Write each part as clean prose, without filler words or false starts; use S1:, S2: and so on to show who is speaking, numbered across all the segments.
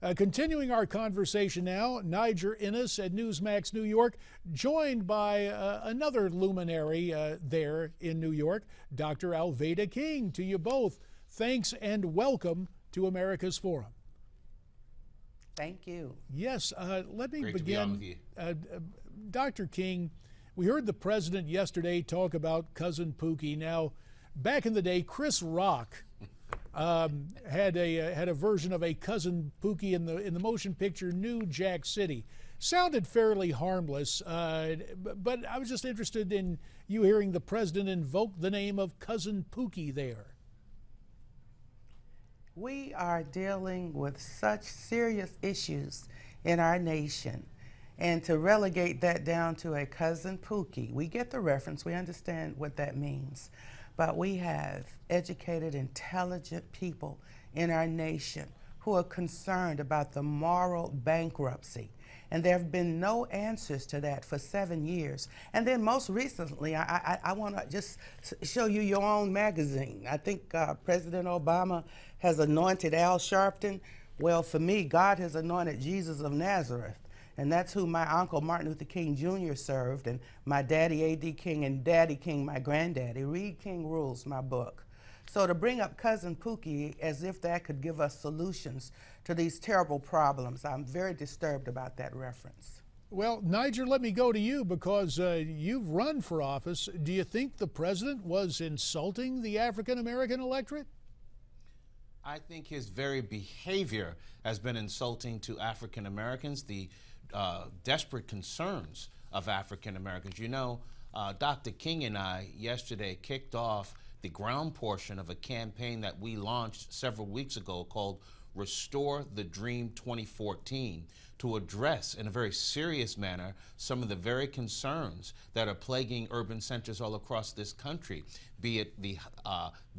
S1: Continuing our conversation now, Niger Innis at Newsmax New York, joined by another luminary there in New York, Dr. Alveda King. To you both, thanks and welcome to America's Forum.
S2: Thank you.
S1: Yes, let me
S3: Great
S1: begin.
S3: to be on with you.
S1: Dr. King, we heard the president yesterday talk about Cousin Pookie. Now, back in the day, Chris Rock had a version of a Cousin Pookie in the motion picture New Jack City. Sounded fairly harmless, but I was just interested in you hearing the president invoke the name of Cousin Pookie there.
S2: We are dealing with such serious issues in our nation, and to relegate that down to a Cousin Pookie, we get the reference, we understand what that means, but we have educated, intelligent people in our nation who are concerned about the moral bankruptcy. And there have been no answers to that for 7 years. And then most recently, I want to just show you your own magazine. I think President Obama has anointed Al Sharpton. Well, for me, God has anointed Jesus of Nazareth. And that's who my uncle Martin Luther King Jr. served, and my daddy A.D. King and Daddy King, my granddaddy. Read King Rules, my book. So to bring up Cousin Pookie as if that could give us solutions to these terrible problems, I'm very disturbed about that reference.
S1: Well, Niger, let me go to you because you've run for office. Do you think the president was insulting the African-American electorate?
S3: I think his very behavior has been insulting to African Americans, the desperate concerns of African Americans. You know, Dr. King and I yesterday kicked off the ground portion of a campaign that we launched several weeks ago called Restore the Dream 2014 to address in a very serious manner some of the very concerns that are plaguing urban centers all across this country, be it the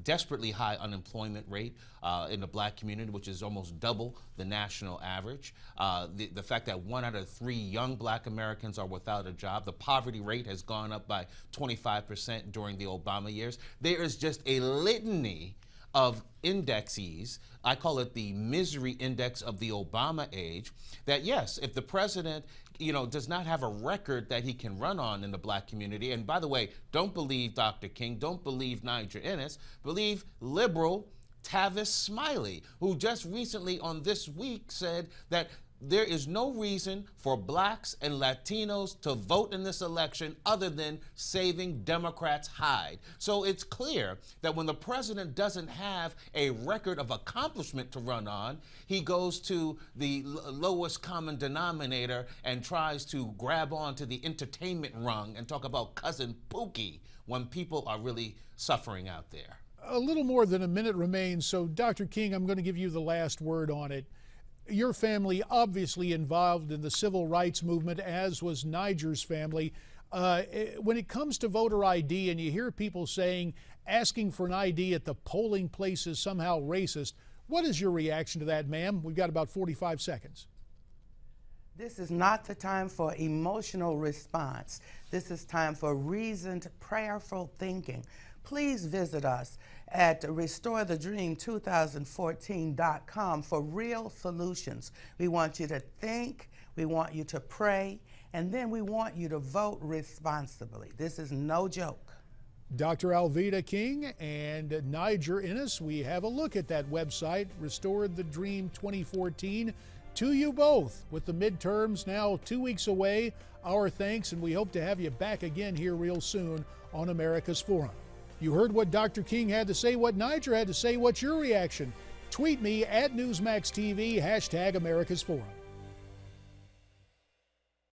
S3: desperately high unemployment rate in the black community, which is almost double the national average, the fact that 1 out of 3 young black Americans are without a job, the poverty rate has gone up by 25% during the Obama years. There is just a litany of indexes, I call it the misery index of the Obama age, that yes, if the president, does not have a record that he can run on in the black community, and by the way, don't believe Dr. King, don't believe Niger Innis, believe liberal Tavis Smiley, who just recently on This Week said that there is no reason for blacks and Latinos to vote in this election other than saving Democrats' hide. So it's clear that when the president doesn't have a record of accomplishment to run on, he goes to the lowest common denominator and tries to grab onto the entertainment rung and talk about Cousin Pookie when people are really suffering out there.
S1: A little more than a minute remains, so Dr. King, I'm going to give you the last word on it. Your family obviously involved in the civil rights movement, as was Niger's family. When it comes to voter ID and you hear people saying asking for an ID at the polling place is somehow racist, what is your reaction to that, ma'am? We've got about 45 seconds.
S2: This is not the time for emotional response. This is time for reasoned, prayerful thinking. Please visit us at restorethedream2014.com for real solutions. We want you to think, we want you to pray, and then we want you to vote responsibly. This is no joke.
S1: Dr. Alveda King and Niger Innis, we have a look at that website, Restore the Dream 2014. To you both, with the midterms now 2 weeks away, our thanks, and we hope to have you back again here real soon on America's Forum. You heard what Dr. King had to say, what Niger had to say. What's your reaction? Tweet me at NewsmaxTV, #America's Forum.